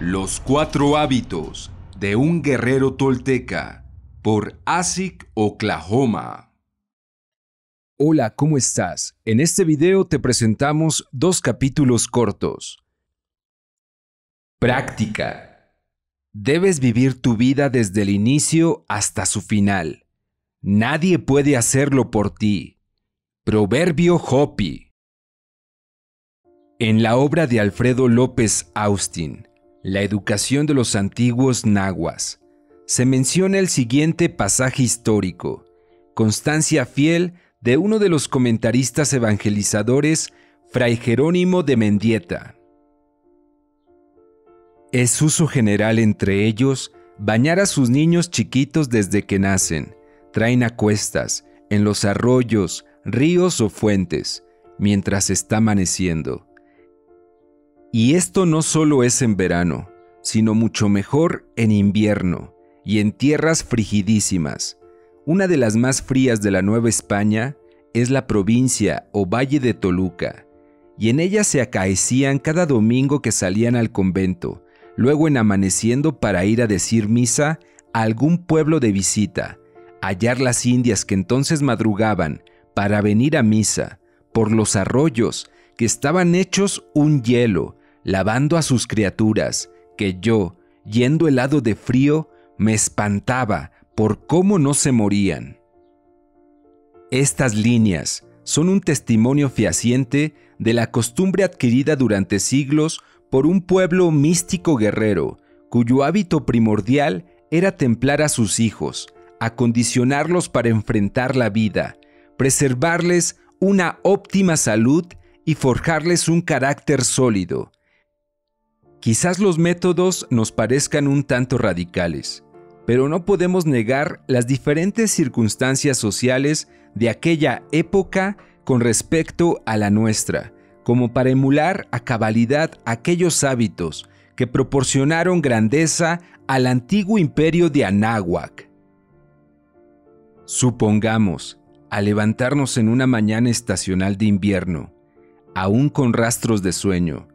Los 4 hábitos de un guerrero tolteca por ASIC Oklahoma. Hola, ¿cómo estás? En este video te presentamos 2 capítulos cortos. Práctica. Debes vivir tu vida desde el inicio hasta su final. Nadie puede hacerlo por ti. Proverbio Hopi. En la obra de Alfredo López Austin, La educación de los antiguos nahuas, se menciona el siguiente pasaje histórico, constancia fiel de uno de los comentaristas evangelizadores, Fray Jerónimo de Mendieta. Es uso general entre ellos bañar a sus niños chiquitos desde que nacen. Traen a cuestas, en los arroyos, ríos o fuentes, mientras está amaneciendo. Y esto no solo es en verano, sino mucho mejor en invierno y en tierras frigidísimas. Una de las más frías de la Nueva España es la provincia o Valle de Toluca, y en ella se acaecían cada domingo que salían al convento, luego en amaneciendo para ir a decir misa a algún pueblo de visita, hallar las indias que entonces madrugaban para venir a misa por los arroyos que estaban hechos un hielo, lavando a sus criaturas, que yo, yendo helado de frío, me espantaba por cómo no se morían. Estas líneas son un testimonio fehaciente de la costumbre adquirida durante siglos por un pueblo místico guerrero, cuyo hábito primordial era templar a sus hijos, acondicionarlos para enfrentar la vida, preservarles una óptima salud y forjarles un carácter sólido. Quizás los métodos nos parezcan un tanto radicales, pero no podemos negar las diferentes circunstancias sociales de aquella época con respecto a la nuestra, como para emular a cabalidad aquellos hábitos que proporcionaron grandeza al antiguo imperio de Anáhuac. Supongamos, al levantarnos en una mañana estacional de invierno, aún con rastros de sueño,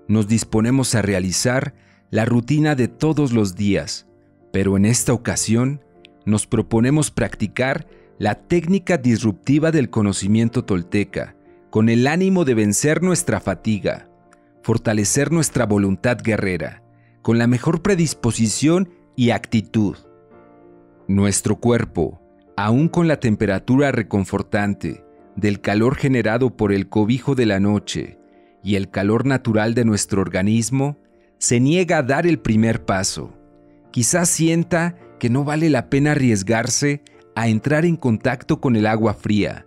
nos disponemos a realizar la rutina de todos los días, pero en esta ocasión nos proponemos practicar la técnica disruptiva del conocimiento tolteca, con el ánimo de vencer nuestra fatiga, fortalecer nuestra voluntad guerrera, con la mejor predisposición y actitud. Nuestro cuerpo, aún con la temperatura reconfortante del calor generado por el cobijo de la noche y el calor natural de nuestro organismo, se niega a dar el primer paso. Quizás sienta que no vale la pena arriesgarse a entrar en contacto con el agua fría,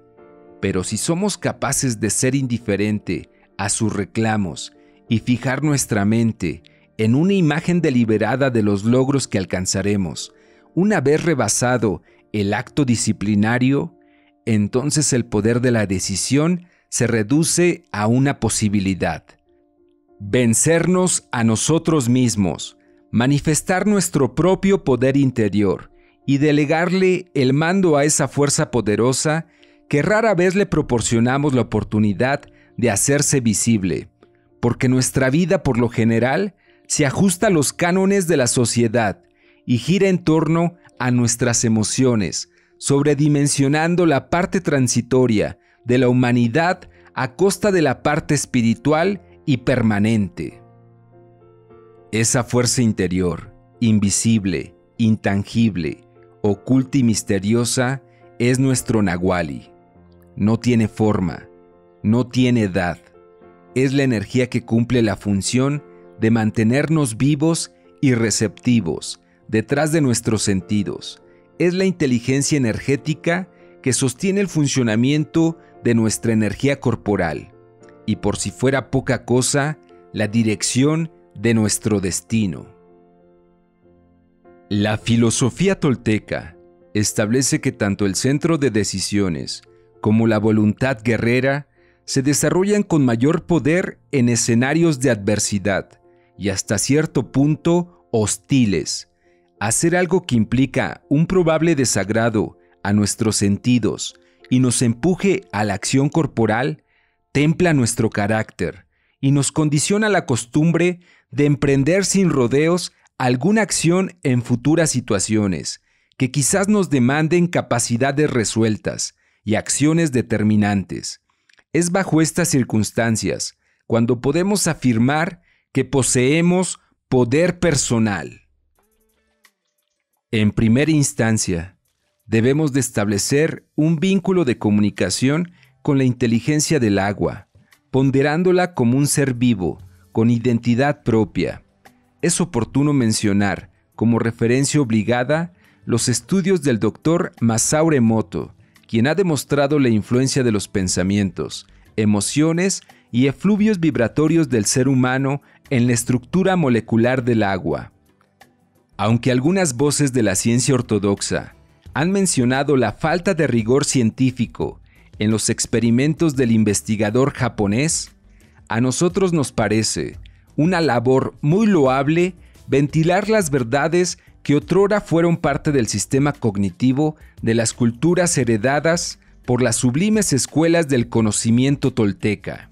pero si somos capaces de ser indiferente a sus reclamos y fijar nuestra mente en una imagen deliberada de los logros que alcanzaremos, una vez rebasado el acto disciplinario, entonces el poder de la decisión se reduce a una posibilidad. Vencernos a nosotros mismos, manifestar nuestro propio poder interior y delegarle el mando a esa fuerza poderosa que rara vez le proporcionamos la oportunidad de hacerse visible, porque nuestra vida por lo general se ajusta a los cánones de la sociedad y gira en torno a nuestras emociones, sobredimensionando la parte transitoria de la humanidad a costa de la parte espiritual y permanente. Esa fuerza interior, invisible, intangible, oculta y misteriosa, es nuestro Nahuali. No tiene forma, no tiene edad. Es la energía que cumple la función de mantenernos vivos y receptivos detrás de nuestros sentidos. Es la inteligencia energética que sostiene el funcionamiento de nuestra energía corporal y, por si fuera poca cosa, la dirección de nuestro destino. La filosofía tolteca establece que tanto el centro de decisiones como la voluntad guerrera se desarrollan con mayor poder en escenarios de adversidad y hasta cierto punto hostiles. Hacer algo que implica un probable desagrado a nuestros sentidos y nos empuje a la acción corporal templa nuestro carácter y nos condiciona la costumbre de emprender sin rodeos alguna acción en futuras situaciones que quizás nos demanden capacidades resueltas y acciones determinantes. Es bajo estas circunstancias cuando podemos afirmar que poseemos poder personal. En primera instancia, debemos de establecer un vínculo de comunicación con la inteligencia del agua, ponderándola como un ser vivo, con identidad propia. Es oportuno mencionar, como referencia obligada, los estudios del Dr. Masao Emoto, quien ha demostrado la influencia de los pensamientos, emociones y efluvios vibratorios del ser humano en la estructura molecular del agua. Aunque algunas voces de la ciencia ortodoxa han mencionado la falta de rigor científico en los experimentos del investigador japonés, a nosotros nos parece una labor muy loable ventilar las verdades que otrora fueron parte del sistema cognitivo de las culturas heredadas por las sublimes escuelas del conocimiento tolteca.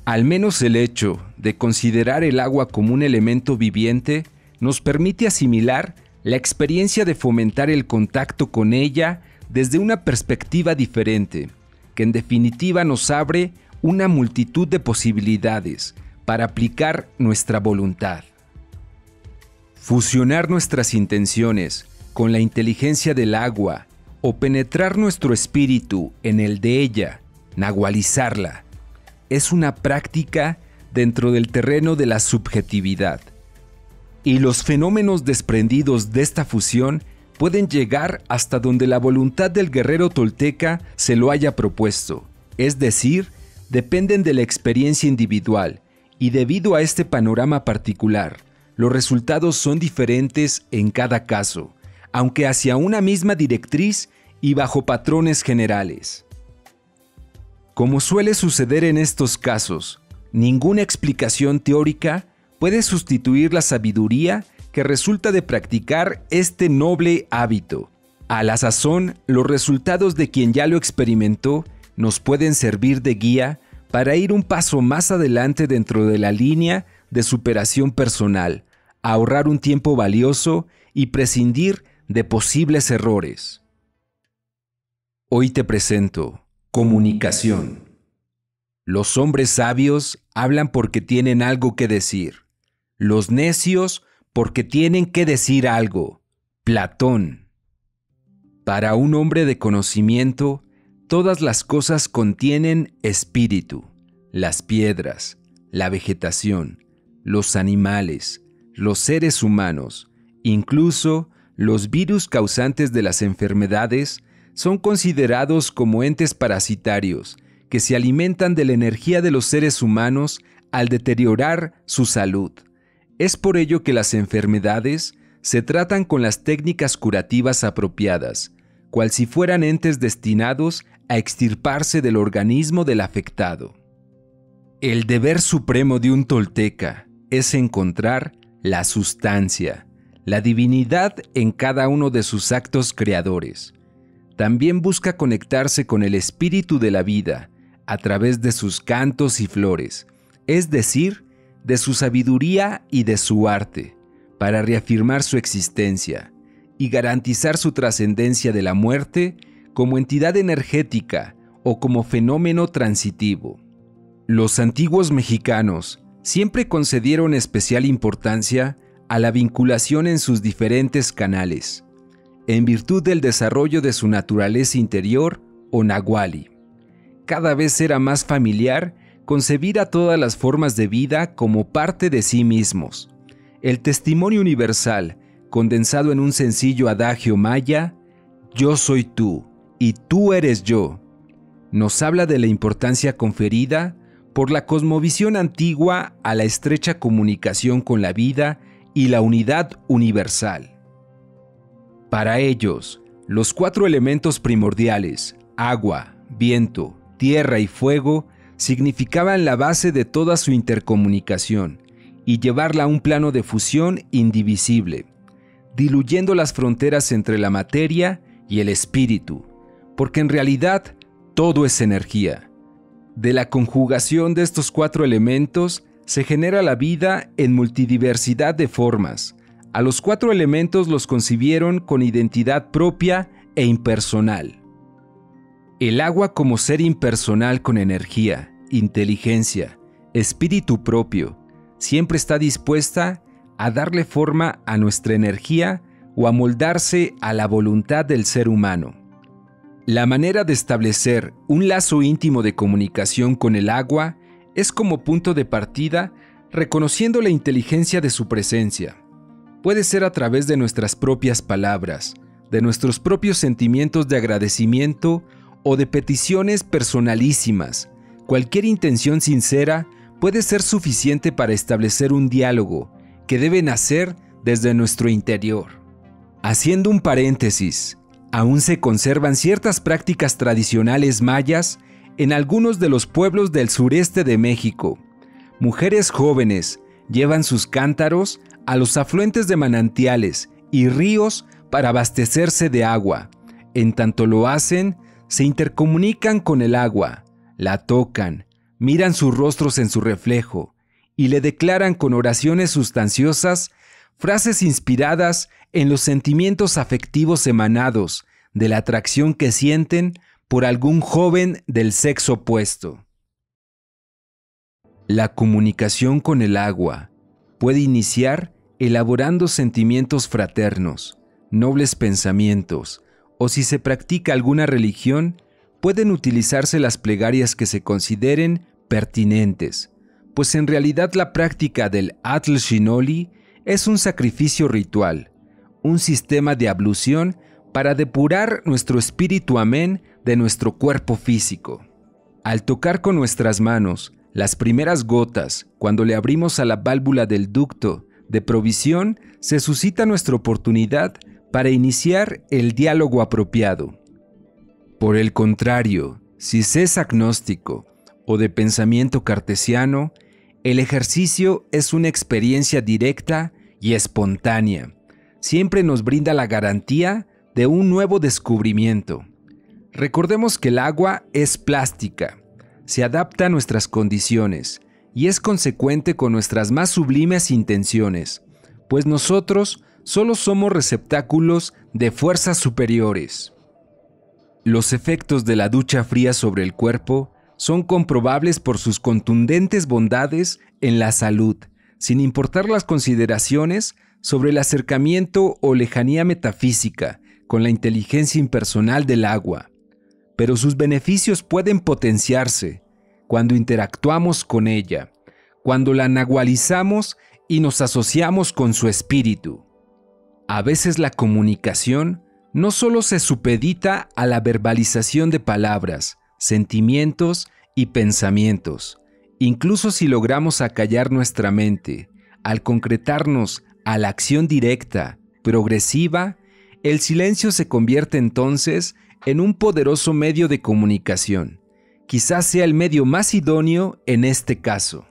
Al menos el hecho de considerar el agua como un elemento viviente nos permite asimilar la experiencia de fomentar el contacto con ella desde una perspectiva diferente, que en definitiva nos abre una multitud de posibilidades para aplicar nuestra voluntad. Fusionar nuestras intenciones con la inteligencia del agua o penetrar nuestro espíritu en el de ella, nahualizarla, es una práctica dentro del terreno de la subjetividad. Y los fenómenos desprendidos de esta fusión pueden llegar hasta donde la voluntad del guerrero tolteca se lo haya propuesto, es decir, dependen de la experiencia individual, y debido a este panorama particular, los resultados son diferentes en cada caso, aunque hacia una misma directriz y bajo patrones generales. Como suele suceder en estos casos, ninguna explicación teórica puede sustituir la sabiduría que resulta de practicar este noble hábito. A la sazón, los resultados de quien ya lo experimentó nos pueden servir de guía para ir un paso más adelante dentro de la línea de superación personal, ahorrar un tiempo valioso y prescindir de posibles errores. Hoy te presento comunicación. Los hombres sabios hablan porque tienen algo que decir. Los necios porque tienen que decir algo. Platón. Para un hombre de conocimiento, todas las cosas contienen espíritu. Las piedras, la vegetación, los animales, los seres humanos, incluso los virus causantes de las enfermedades, son considerados como entes parasitarios que se alimentan de la energía de los seres humanos al deteriorar su salud. Es por ello que las enfermedades se tratan con las técnicas curativas apropiadas, cual si fueran entes destinados a extirparse del organismo del afectado. El deber supremo de un tolteca es encontrar la sustancia, la divinidad en cada uno de sus actos creadores. También busca conectarse con el espíritu de la vida a través de sus cantos y flores, es decir, de su sabiduría y de su arte, para reafirmar su existencia y garantizar su trascendencia de la muerte como entidad energética o como fenómeno transitivo. Los antiguos mexicanos siempre concedieron especial importancia a la vinculación en sus diferentes canales, en virtud del desarrollo de su naturaleza interior o nahuali. Cada vez era más familiar concebir a todas las formas de vida como parte de sí mismos. El testimonio universal, condensado en un sencillo adagio maya, yo soy tú y tú eres yo, nos habla de la importancia conferida por la cosmovisión antigua a la estrecha comunicación con la vida y la unidad universal. Para ellos, los 4 elementos primordiales, agua, viento, tierra y fuego, significaban la base de toda su intercomunicación y llevarla a un plano de fusión indivisible, diluyendo las fronteras entre la materia y el espíritu, porque en realidad todo es energía. De la conjugación de estos 4 elementos se genera la vida en multidiversidad de formas. A los 4 elementos los concibieron con identidad propia e impersonal. El agua como ser impersonal con energía, inteligencia, espíritu propio, siempre está dispuesta a darle forma a nuestra energía o a moldarse a la voluntad del ser humano. La manera de establecer un lazo íntimo de comunicación con el agua es como punto de partida reconociendo la inteligencia de su presencia. Puede ser a través de nuestras propias palabras, de nuestros propios sentimientos de agradecimiento o de peticiones personalísimas. Cualquier intención sincera puede ser suficiente para establecer un diálogo que debe nacer desde nuestro interior. Haciendo un paréntesis, aún se conservan ciertas prácticas tradicionales mayas en algunos de los pueblos del sureste de México. Mujeres jóvenes llevan sus cántaros a los afluentes de manantiales y ríos para abastecerse de agua. En tanto lo hacen, se intercomunican con el agua, la tocan, miran sus rostros en su reflejo y le declaran con oraciones sustanciosas frases inspiradas en los sentimientos afectivos emanados de la atracción que sienten por algún joven del sexo opuesto. La comunicación con el agua puede iniciar elaborando sentimientos fraternos, nobles pensamientos, o si se practica alguna religión, pueden utilizarse las plegarias que se consideren pertinentes, pues en realidad la práctica del Atl Shinoli es un sacrificio ritual, un sistema de ablución para depurar nuestro espíritu amén de nuestro cuerpo físico. Al tocar con nuestras manos las primeras gotas, cuando le abrimos a la válvula del ducto de provisión, se suscita nuestra oportunidad para iniciar el diálogo apropiado. Por el contrario, si se es agnóstico o de pensamiento cartesiano, el ejercicio es una experiencia directa y espontánea. Siempre nos brinda la garantía de un nuevo descubrimiento. Recordemos que el agua es plástica, se adapta a nuestras condiciones y es consecuente con nuestras más sublimes intenciones, pues nosotros solo somos receptáculos de fuerzas superiores. Los efectos de la ducha fría sobre el cuerpo son comprobables por sus contundentes bondades en la salud, sin importar las consideraciones sobre el acercamiento o lejanía metafísica con la inteligencia impersonal del agua. Pero sus beneficios pueden potenciarse cuando interactuamos con ella, cuando la nahualizamos y nos asociamos con su espíritu. A veces la comunicación no solo se supedita a la verbalización de palabras, sentimientos y pensamientos. Incluso si logramos acallar nuestra mente, al concretarnos a la acción directa, progresiva, el silencio se convierte entonces en un poderoso medio de comunicación. Quizás sea el medio más idóneo en este caso.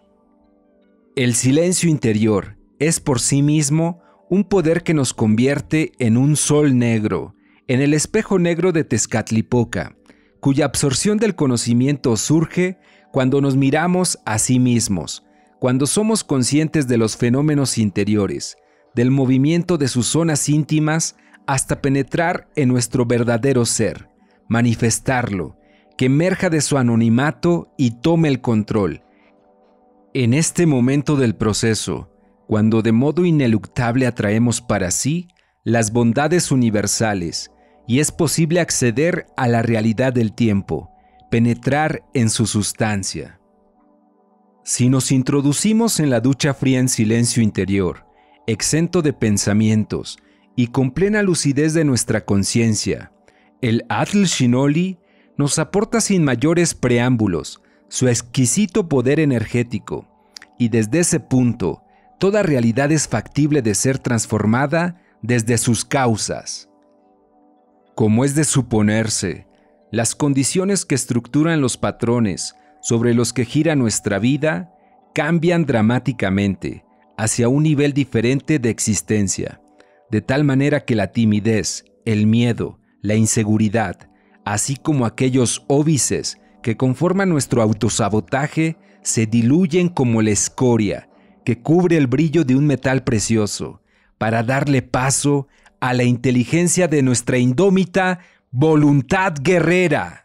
El silencio interior es por sí mismo un poder que nos convierte en un sol negro, en el espejo negro de Tezcatlipoca, cuya absorción del conocimiento surge cuando nos miramos a sí mismos, cuando somos conscientes de los fenómenos interiores, del movimiento de sus zonas íntimas hasta penetrar en nuestro verdadero ser, manifestarlo, que emerja de su anonimato y tome el control. En este momento del proceso, cuando de modo ineluctable atraemos para sí las bondades universales y es posible acceder a la realidad del tiempo, penetrar en su sustancia. Si nos introducimos en la ducha fría en silencio interior, exento de pensamientos y con plena lucidez de nuestra conciencia, el Atl Shinoli nos aporta sin mayores preámbulos su exquisito poder energético, y desde ese punto, toda realidad es factible de ser transformada desde sus causas. Como es de suponerse, las condiciones que estructuran los patrones sobre los que gira nuestra vida cambian dramáticamente hacia un nivel diferente de existencia, de tal manera que la timidez, el miedo, la inseguridad, así como aquellos óbices que conforman nuestro autosabotaje se diluyen como la escoria que cubre el brillo de un metal precioso para darle paso a la inteligencia de nuestra indómita voluntad guerrera.